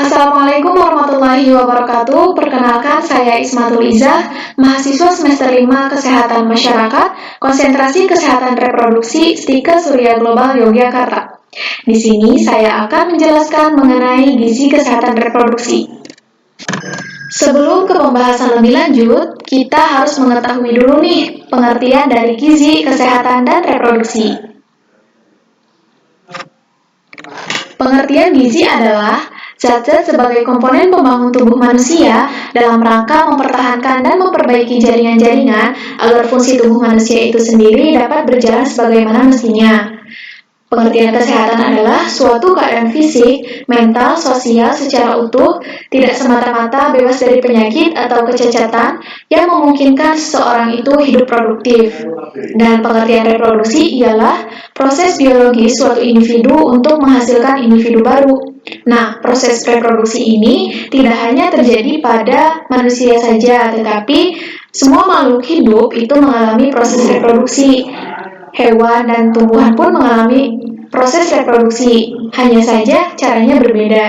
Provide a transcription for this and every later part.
Assalamualaikum warahmatullahi wabarakatuh. Perkenalkan, saya Ismatul Izzah, mahasiswa semester 5 Kesehatan Masyarakat, konsentrasi Kesehatan Reproduksi, Stika Surya Global Yogyakarta. Di sini saya akan menjelaskan mengenai gizi kesehatan reproduksi. Sebelum ke pembahasan lebih lanjut, kita harus mengetahui dulu nih pengertian dari gizi, kesehatan, dan reproduksi. Pengertian gizi adalah zat-zat sebagai komponen pembangun tubuh manusia dalam rangka mempertahankan dan memperbaiki jaringan-jaringan agar fungsi tubuh manusia itu sendiri dapat berjalan sebagaimana mestinya. Pengertian kesehatan adalah suatu keadaan fisik, mental, sosial secara utuh, tidak semata-mata bebas dari penyakit atau kecacatan yang memungkinkan seseorang itu hidup produktif. Dan pengertian reproduksi ialah proses biologis suatu individu untuk menghasilkan individu baru. Nah, proses reproduksi ini tidak hanya terjadi pada manusia saja, tetapi semua makhluk hidup itu mengalami proses reproduksi. Hewan dan tumbuhan pun mengalami proses reproduksi, hanya saja caranya berbeda.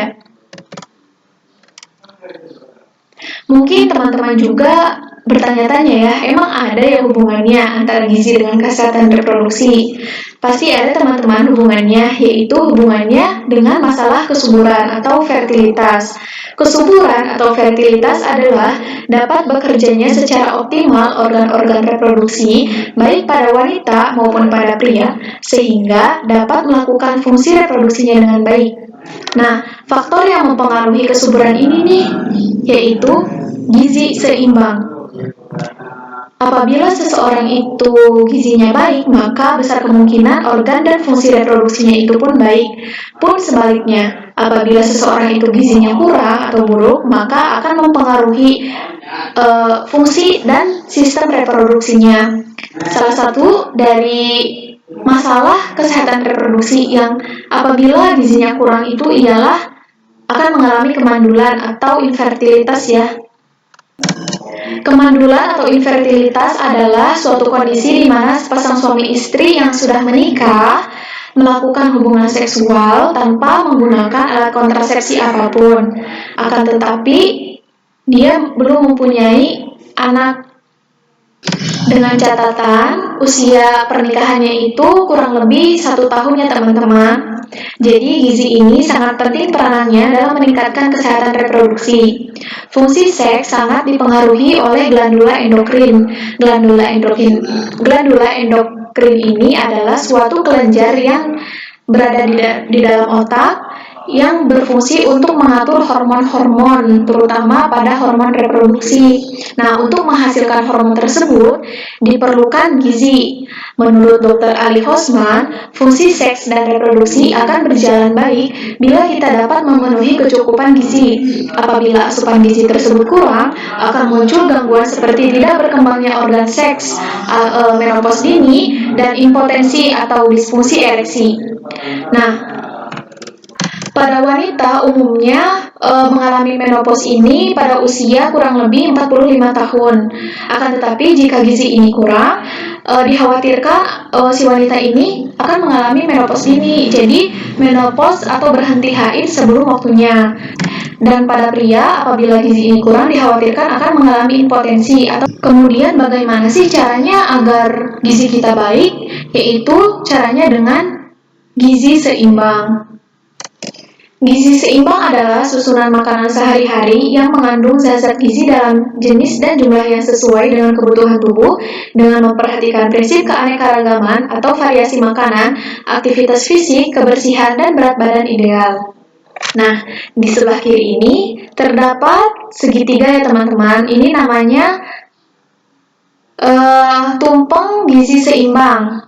Mungkin teman-teman juga bertanya-tanya ya, emang ada ya hubungannya antara gizi dengan kesehatan reproduksi? Pasti ada teman-teman hubungannya, yaitu hubungannya dengan masalah kesuburan atau fertilitas. Kesuburan atau fertilitas adalah dapat bekerjanya secara optimal organ-organ reproduksi, baik pada wanita maupun pada pria, sehingga dapat melakukan fungsi reproduksinya dengan baik. Nah, faktor yang mempengaruhi kesuburan ini nih, yaitu gizi seimbang. Apabila seseorang itu gizinya baik, maka besar kemungkinan organ dan fungsi reproduksinya itu pun baik. Pun sebaliknya, apabila seseorang itu gizinya kurang atau buruk, maka akan mempengaruhi fungsi dan sistem reproduksinya. Salah satu dari masalah kesehatan reproduksi yang apabila gizinya kurang itu ialah akan mengalami kemandulan atau infertilitas ya. Kemandulan atau infertilitas adalah suatu kondisi di mana sepasang suami istri yang sudah menikah melakukan hubungan seksual tanpa menggunakan alat kontrasepsi apapun. Akan tetapi, dia belum mempunyai anak. Dengan catatan, usia pernikahannya itu kurang lebih 1 tahun ya teman-teman. Jadi gizi ini sangat penting peranannya dalam meningkatkan kesehatan reproduksi. Fungsi seks sangat dipengaruhi oleh glandula endokrin. Glandula endokrin ini adalah suatu kelenjar yang berada di dalam otak yang berfungsi untuk mengatur hormon-hormon, terutama pada hormon reproduksi. Nah, untuk menghasilkan hormon tersebut, diperlukan gizi. Menurut Dr. Ali Hosman, fungsi seks dan reproduksi akan berjalan baik bila kita dapat memenuhi kecukupan gizi. Apabila asupan gizi tersebut kurang, akan muncul gangguan seperti tidak berkembangnya organ seks, menopause dini, dan impotensi atau disfungsi ereksi. Nah, pada wanita umumnya mengalami menopause ini pada usia kurang lebih 45 tahun. Akan tetapi jika gizi ini kurang, dikhawatirkan si wanita ini akan mengalami menopause dini. Jadi menopause atau berhenti haid sebelum waktunya. Dan pada pria apabila gizi ini kurang dikhawatirkan akan mengalami impotensi. Atau kemudian bagaimana sih caranya agar gizi kita baik? Yaitu caranya dengan gizi seimbang. Gizi seimbang adalah susunan makanan sehari-hari yang mengandung zat-zat gizi dalam jenis dan jumlah yang sesuai dengan kebutuhan tubuh dengan memperhatikan prinsip keanekaragaman atau variasi makanan, aktivitas fisik, kebersihan, dan berat badan ideal. Nah, di sebelah kiri ini terdapat segitiga ya teman-teman. Ini namanya tumpeng gizi seimbang.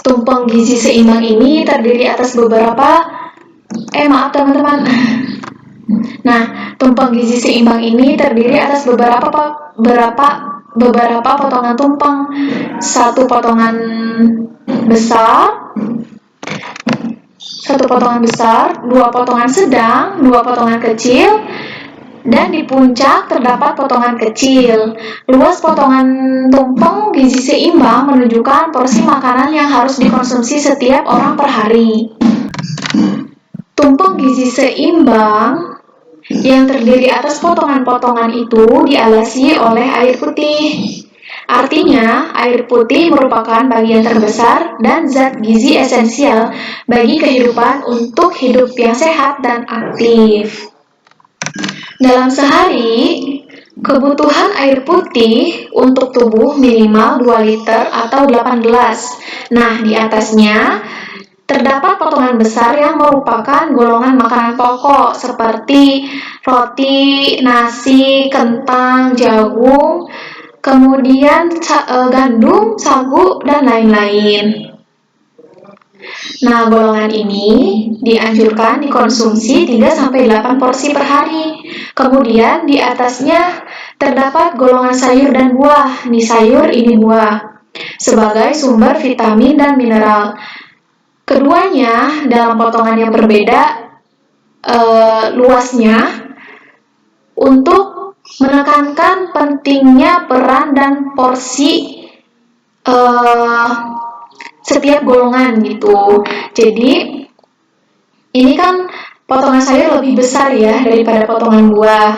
Tumpeng gizi seimbang ini terdiri atas maaf teman-teman. Nah, tumpeng gizi seimbang ini terdiri atas beberapa potongan tumpeng. Satu potongan besar, dua potongan sedang, dua potongan kecil, dan di puncak terdapat potongan kecil. Luas potongan tumpeng gizi seimbang menunjukkan porsi makanan yang harus dikonsumsi setiap orang per hari. Tumpeng gizi seimbang yang terdiri atas potongan-potongan itu dialasi oleh air putih. Artinya, air putih merupakan bagian terbesar dan zat gizi esensial bagi kehidupan untuk hidup yang sehat dan aktif. Dalam sehari, kebutuhan air putih untuk tubuh minimal 2 liter atau 8 gelas. Nah, di atasnya terdapat potongan besar yang merupakan golongan makanan pokok seperti roti, nasi, kentang, jagung, kemudian gandum, sagu, dan lain-lain. Nah, golongan ini dianjurkan dikonsumsi 3-8 porsi per hari. Kemudian di atasnya terdapat golongan sayur dan buah. Ini sayur, ini buah. Sebagai sumber vitamin dan mineral. Keduanya dalam potongan yang berbeda luasnya untuk menekankan pentingnya peran dan porsi setiap golongan gitu. Jadi ini kan potongan sayur lebih besar ya daripada potongan buah.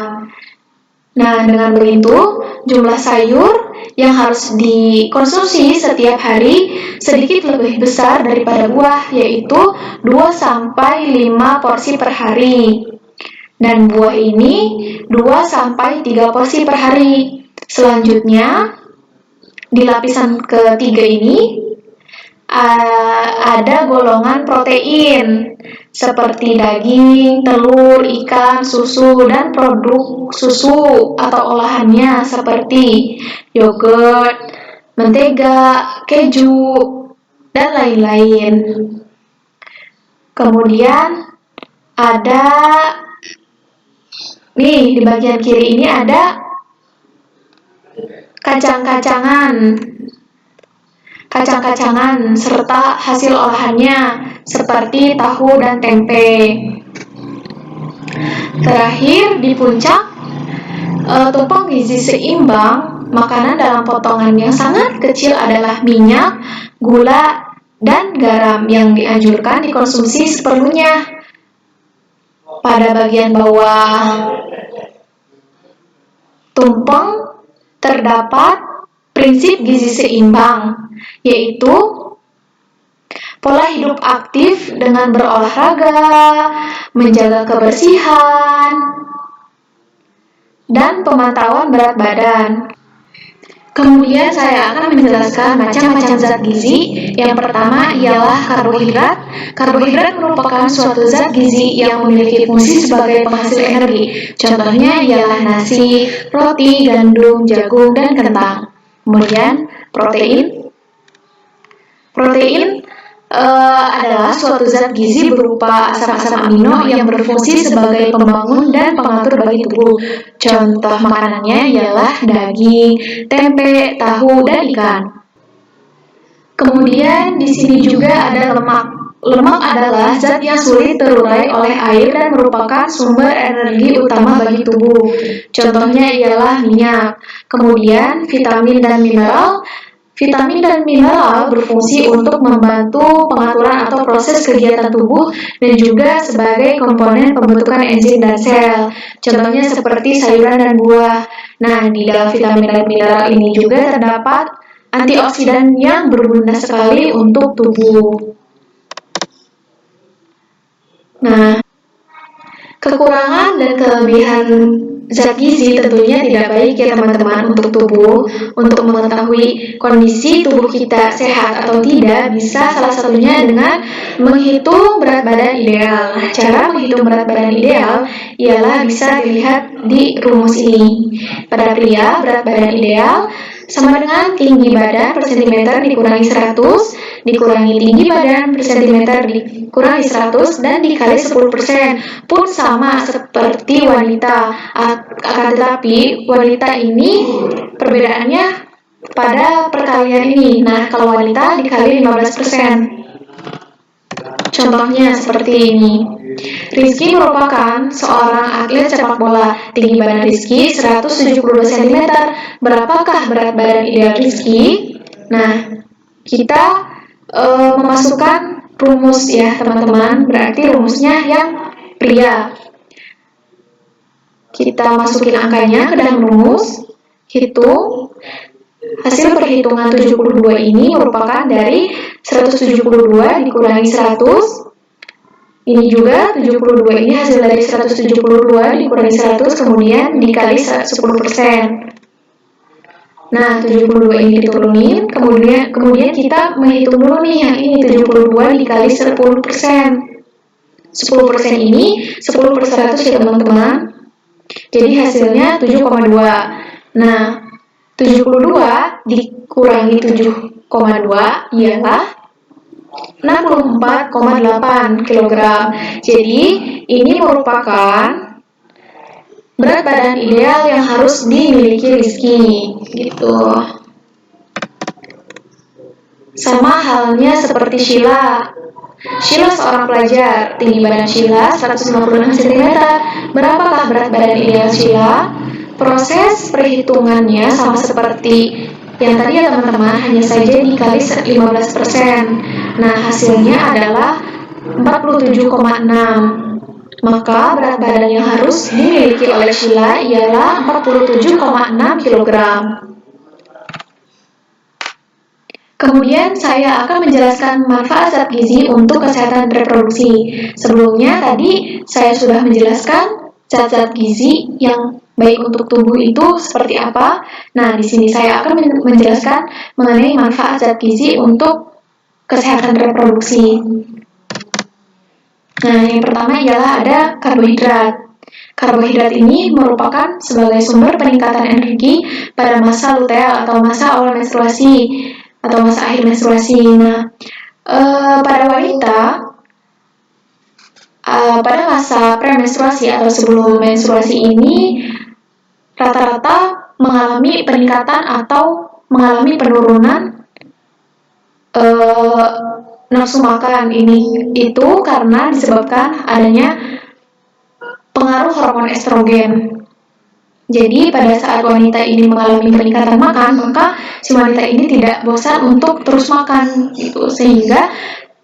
Nah, dengan begitu jumlah sayur yang harus dikonsumsi setiap hari sedikit lebih besar daripada buah, yaitu 2-5 porsi per hari. Dan buah ini 2-3 porsi per hari. Selanjutnya, di lapisan ketiga ini ada golongan protein seperti daging, telur, ikan, susu, dan produk susu atau olahannya seperti yogurt, mentega, keju, dan lain-lain. Kemudian ada nih di bagian kiri ini ada kacang-kacangan serta hasil olahannya seperti tahu dan tempe. Terakhir di puncak tumpeng gizi seimbang, makanan dalam potongan yang sangat kecil adalah minyak, gula, dan garam yang dianjurkan dikonsumsi seperlunya. Pada bagian bawah tumpeng terdapat prinsip gizi seimbang, yaitu pola hidup aktif dengan berolahraga, menjaga kebersihan, dan pemantauan berat badan. Kemudian saya akan menjelaskan macam-macam zat gizi. Yang pertama ialah karbohidrat. Karbohidrat merupakan suatu zat gizi yang memiliki fungsi sebagai penghasil energi. Contohnya ialah nasi, roti, gandum, jagung, dan kentang. Kemudian protein. Protein adalah suatu zat gizi berupa asam-asam amino yang berfungsi sebagai pembangun dan pengatur bagi tubuh. Contoh makanannya ialah daging, tempe, tahu, dan ikan. Kemudian di sini juga ada lemak. Lemak adalah zat yang sulit terurai oleh air dan merupakan sumber energi utama bagi tubuh. Contohnya ialah minyak. Kemudian vitamin dan mineral. Vitamin dan mineral berfungsi untuk membantu pengaturan atau proses kegiatan tubuh dan juga sebagai komponen pembentukan enzim dan sel. Contohnya seperti sayuran dan buah. Nah, di dalam vitamin dan mineral ini juga terdapat antioksidan yang berguna sekali untuk tubuh. Nah, kekurangan dan kelebihan zat gizi tentunya tidak baik ya teman-teman untuk tubuh. Untuk mengetahui kondisi tubuh kita sehat atau tidak, bisa salah satunya dengan menghitung berat badan ideal. Nah, cara menghitung berat badan ideal ialah bisa dilihat di rumus ini. Pada pria, berat badan ideal sama dengan tinggi badan per cm dikurangi 100, dikurangi tinggi badan per cm dikurangi 100, dan dikali 10%, pun sama seperti wanita. Akan tetapi wanita ini perbedaannya pada perkalian ini. Nah, kalau wanita dikali 15%. Contohnya seperti ini. Rizky merupakan seorang atlet sepak bola. Tinggi badan Rizky 172 cm. Berapakah berat badan ideal Rizky? Nah, kita memasukkan rumus ya teman-teman, berarti rumusnya yang pria. Kita masukin angkanya ke dalam rumus, hitung. Hasil perhitungan 72 ini merupakan dari 172 dikurangi 100. Ini juga 72 ini hasil dari 172 dikurangi 100 kemudian dikali 10%. Nah, 72 ini diturunin, kemudian kita menghitung dulu nih yang ini 72 dikali 10%. 10% ini 10 per 100 ya teman-teman. Jadi hasilnya 7,2. Nah, 72 dikurangi 7,2 ialah 64,8 kg. Jadi, ini merupakan berat badan ideal yang harus dimiliki Rizky, gitu. Sama halnya seperti Sheila. Sheila seorang pelajar, tinggi badan Sheila 156 cm. Berapakah berat badan ideal Sheila? Proses perhitungannya sama seperti yang tadi ya teman-teman, hanya saja dikali 15%. Nah, hasilnya adalah 47,6. Maka berat badan yang harus dimiliki oleh Sheila ialah 47,6 kg. Kemudian saya akan menjelaskan manfaat zat gizi untuk kesehatan reproduksi. Sebelumnya tadi saya sudah menjelaskan zat-zat gizi yang baik untuk tubuh itu seperti apa. Nah, di sini saya akan menjelaskan mengenai manfaat zat gizi untuk kesehatan reproduksi. Nah, yang pertama ialah ada karbohidrat. Karbohidrat ini merupakan sebagai sumber peningkatan energi pada masa luteal atau masa awal menstruasi atau masa akhir menstruasi. Nah, pada wanita pada masa premenstruasi atau sebelum menstruasi ini rata-rata mengalami peningkatan atau mengalami penurunan nafsu makan. Itu karena disebabkan adanya pengaruh hormon estrogen. Jadi pada saat wanita ini mengalami peningkatan makan, maka si wanita ini tidak bosan untuk terus makan, gitu. Sehingga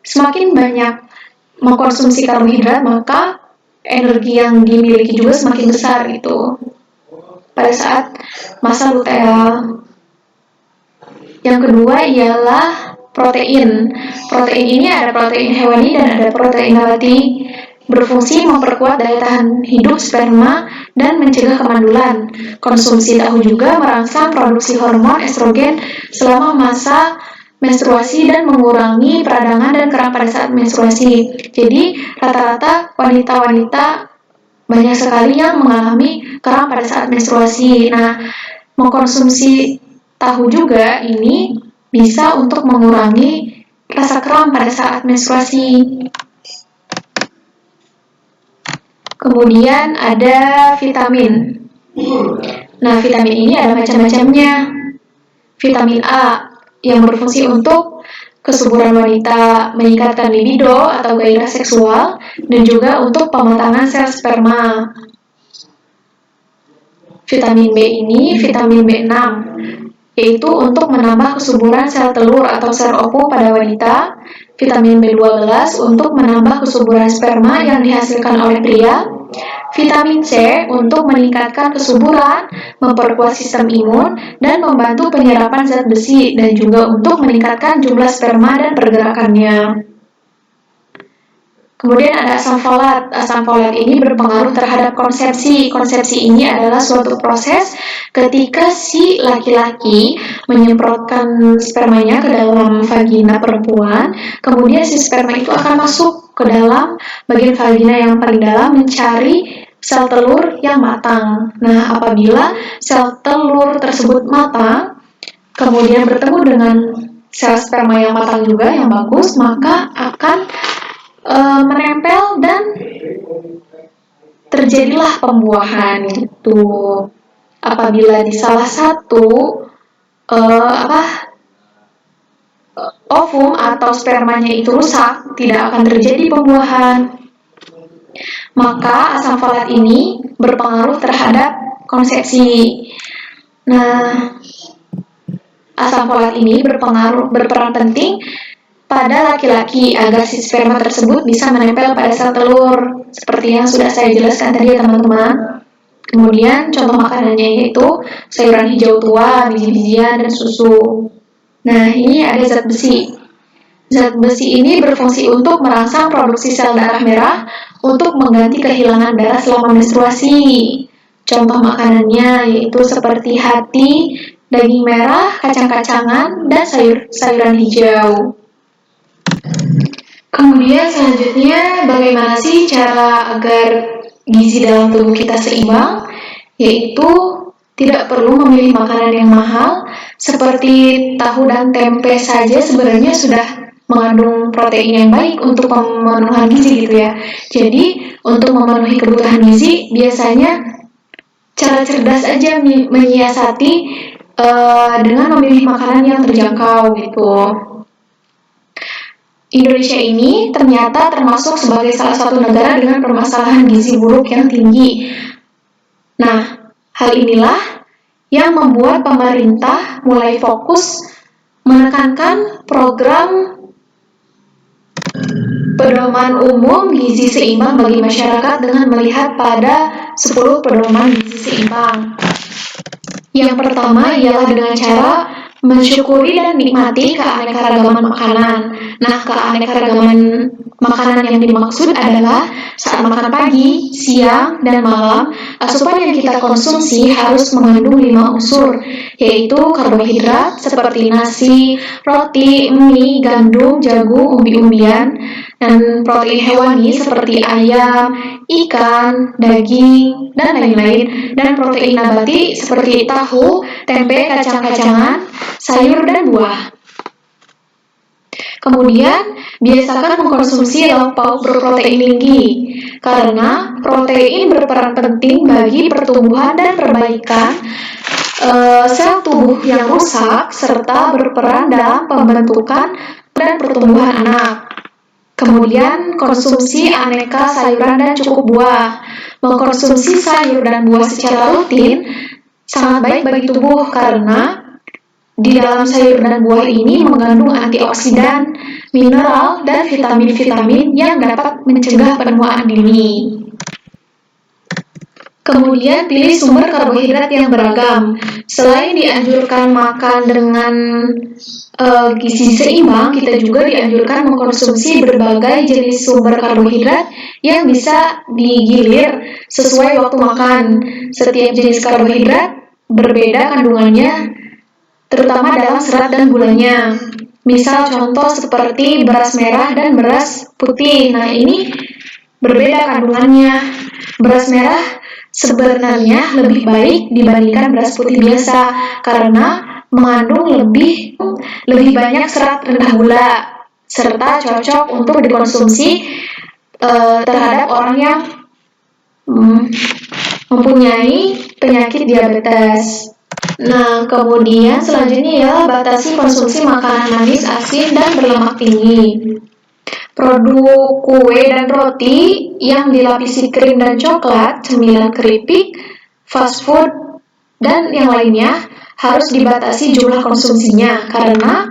semakin banyak mengkonsumsi karbohidrat, maka energi yang dimiliki juga semakin besar, gitu. Pada saat masa luteal. Yang kedua ialah protein. Protein ini ada protein hewani dan ada protein nabati. Berfungsi memperkuat daya tahan hidup sperma dan mencegah kemandulan. Konsumsi tahu juga merangsang produksi hormon estrogen selama masa menstruasi dan mengurangi peradangan dan kram pada saat menstruasi. Jadi, rata-rata wanita-wanita banyak sekali yang mengalami kram pada saat menstruasi. Nah, mengkonsumsi tahu juga ini bisa untuk mengurangi rasa kram pada saat menstruasi. Kemudian ada vitamin. Nah, vitamin ini ada macam-macamnya. Vitamin A yang berfungsi untuk kesuburan wanita, meningkatkan libido atau gairah seksual, dan juga untuk pematangan sel sperma. Vitamin B ini vitamin B6, yaitu untuk menambah kesuburan sel telur atau sel ovum pada wanita. Vitamin B12 untuk menambah kesuburan sperma yang dihasilkan oleh pria. Vitamin C untuk meningkatkan kesuburan, memperkuat sistem imun, dan membantu penyerapan zat besi, dan juga untuk meningkatkan jumlah sperma dan pergerakannya. Kemudian ada asam folat. Asam folat ini berpengaruh terhadap konsepsi. Konsepsi ini adalah suatu proses ketika si laki-laki menyemprotkan spermanya ke dalam vagina perempuan, kemudian si sperma itu akan masuk ke dalam bagian vagina yang paling dalam mencari sel telur yang matang. Nah, apabila sel telur tersebut matang, kemudian bertemu dengan sel sperma yang matang juga yang bagus, maka akan menempel dan terjadilah pembuahan, gitu. Apabila di salah satu ovum atau spermanya itu rusak, tidak akan terjadi pembuahan. Maka asam folat ini berpengaruh terhadap konsepsi. Nah, asam folat ini berperan penting pada laki-laki agar si sperma tersebut bisa menempel pada sel telur, seperti yang sudah saya jelaskan tadi ya teman-teman. Kemudian contoh makanannya yaitu sayuran hijau tua, biji-bijian, dan susu. Nah, ini ada zat besi. Zat besi ini berfungsi untuk merangsang produksi sel darah merah untuk mengganti kehilangan darah selama menstruasi. Contoh makanannya yaitu seperti hati, daging merah, kacang-kacangan, dan sayuran hijau. Kemudian selanjutnya, bagaimana sih cara agar gizi dalam tubuh kita seimbang? Yaitu tidak perlu memilih makanan yang mahal, seperti tahu dan tempe saja sebenarnya sudah mengandung protein yang baik untuk pemenuhan gizi gitu ya. Jadi untuk memenuhi kebutuhan gizi biasanya cara cerdas aja menyiasati dengan memilih makanan yang terjangkau gitu. Indonesia ini ternyata termasuk sebagai salah satu negara dengan permasalahan gizi buruk yang tinggi. Nah, hal inilah yang membuat pemerintah mulai fokus menekankan program pedoman umum gizi seimbang bagi masyarakat dengan melihat pada 10 pedoman gizi seimbang. Yang pertama ialah dengan cara mensyukuri dan nikmati keanekaragaman makanan. Nah, keanekaragaman makanan yang dimaksud adalah saat makan pagi, siang, dan malam, asupan yang kita konsumsi harus mengandung 5 unsur, yaitu karbohidrat seperti nasi, roti, mie, gandum, jagung, umbi-umbian, dan protein hewani seperti ayam, ikan, daging, dan lain-lain, dan protein nabati seperti tahu, tempe, kacang-kacangan, sayur, dan buah. Kemudian, biasakan mengkonsumsi lauk pauk berprotein tinggi, karena protein berperan penting bagi pertumbuhan dan perbaikan sel tubuh yang rusak, serta berperan dalam pembentukan dan pertumbuhan anak. Kemudian, konsumsi aneka sayuran dan cukup buah. Mengkonsumsi sayur dan buah secara rutin sangat baik bagi tubuh karena di dalam sayur dan buah ini mengandung antioksidan, mineral, dan vitamin-vitamin yang dapat mencegah penuaan dini. Kemudian pilih sumber karbohidrat yang beragam. Selain dianjurkan makan dengan gizi seimbang, kita juga dianjurkan mengkonsumsi berbagai jenis sumber karbohidrat yang bisa digilir sesuai waktu makan. Setiap jenis karbohidrat berbeda kandungannya, terutama dalam serat dan gulanya. Misal contoh seperti beras merah dan beras putih. Nah, ini berbeda kandungannya. Beras merah sebenarnya lebih baik dibandingkan beras putih biasa karena mengandung lebih banyak serat rendah gula serta cocok untuk dikonsumsi terhadap orang yang mempunyai penyakit diabetes. Nah, kemudian selanjutnya ya batasi konsumsi makanan manis, asin, dan berlemak tinggi. Produk kue dan roti yang dilapisi krim dan coklat, cemilan keripik, fast food, dan yang lainnya harus dibatasi jumlah konsumsinya karena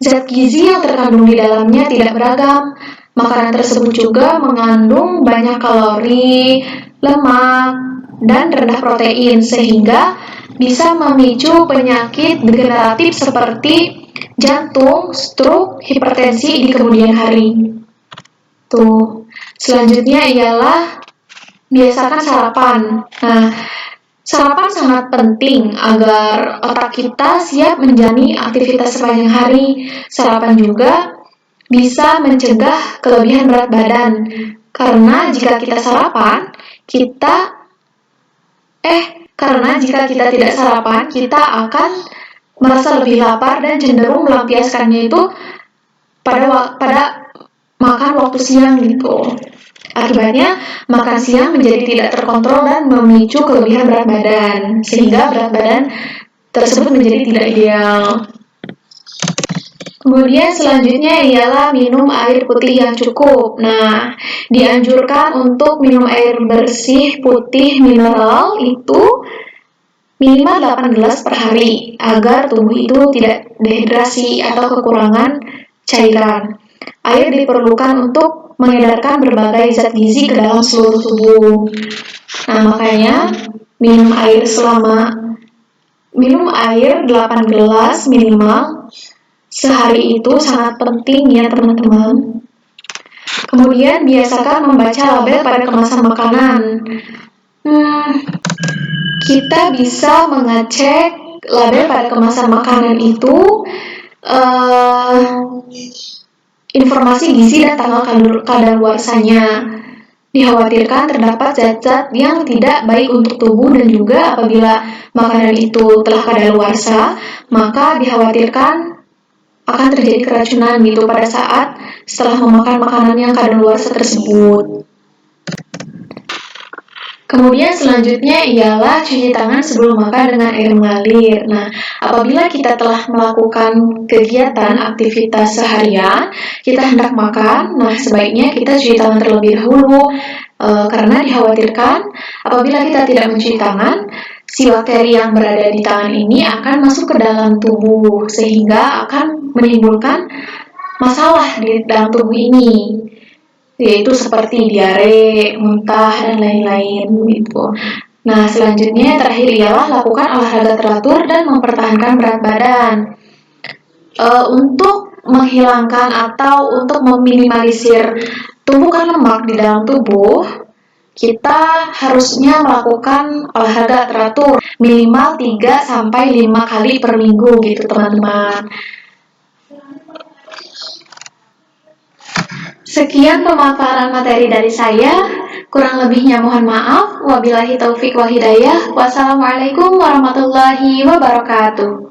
zat gizi yang terkandung di dalamnya tidak beragam. Makanan tersebut juga mengandung banyak kalori, lemak, dan rendah protein sehingga bisa memicu penyakit degeneratif seperti jantung, stroke, hipertensi di kemudian hari. Selanjutnya ialah biasakan sarapan. Nah, sarapan sangat penting agar otak kita siap menjalani aktivitas sepanjang hari. Sarapan juga bisa mencegah kelebihan berat badan. Karena jika kita tidak sarapan, kita akan merasa lebih lapar dan cenderung melampiaskannya itu pada makan waktu siang gitu. Akibatnya, makan siang menjadi tidak terkontrol dan memicu kelebihan berat badan, sehingga berat badan tersebut menjadi tidak ideal. Kemudian selanjutnya ialah minum air putih yang cukup. Nah, dianjurkan untuk minum air bersih putih mineral itu minimal 8 gelas per hari agar tubuh itu tidak dehidrasi atau kekurangan cairan. Air diperlukan untuk mengedarkan berbagai zat gizi ke dalam seluruh tubuh. Nah, makanya minum air 8 gelas minimal sehari itu sangat penting ya teman-teman. Kemudian biasakan membaca label pada kemasan makanan. Kita bisa mengecek label pada kemasan makanan itu informasi gizi dan tanggal kadaluarsanya. Dikhawatirkan terdapat zat-zat yang tidak baik untuk tubuh dan juga apabila makanan itu telah kadaluarsa, maka dikhawatirkan akan terjadi keracunan gitu pada saat setelah memakan makanan yang kadaluarsa tersebut. Kemudian selanjutnya ialah cuci tangan sebelum makan dengan air mengalir. Nah, apabila kita telah melakukan kegiatan aktivitas seharian, kita hendak makan, nah sebaiknya kita cuci tangan terlebih dahulu karena dikhawatirkan apabila kita tidak mencuci tangan, si bakteri yang berada di tangan ini akan masuk ke dalam tubuh sehingga akan menimbulkan masalah di dalam tubuh ini, yaitu seperti diare, muntah, dan lain-lain gitu. Nah, selanjutnya terakhir ialah lakukan olahraga teratur dan mempertahankan berat badan. Untuk menghilangkan atau untuk meminimalisir tumpukan lemak di dalam tubuh, kita harusnya melakukan olahraga teratur minimal 3-5 kali per minggu gitu teman-teman. Sekian pemaparan materi dari saya, kurang lebihnya mohon maaf. Wabillahi taufik wal hidayah. Wassalamualaikum warahmatullahi wabarakatuh.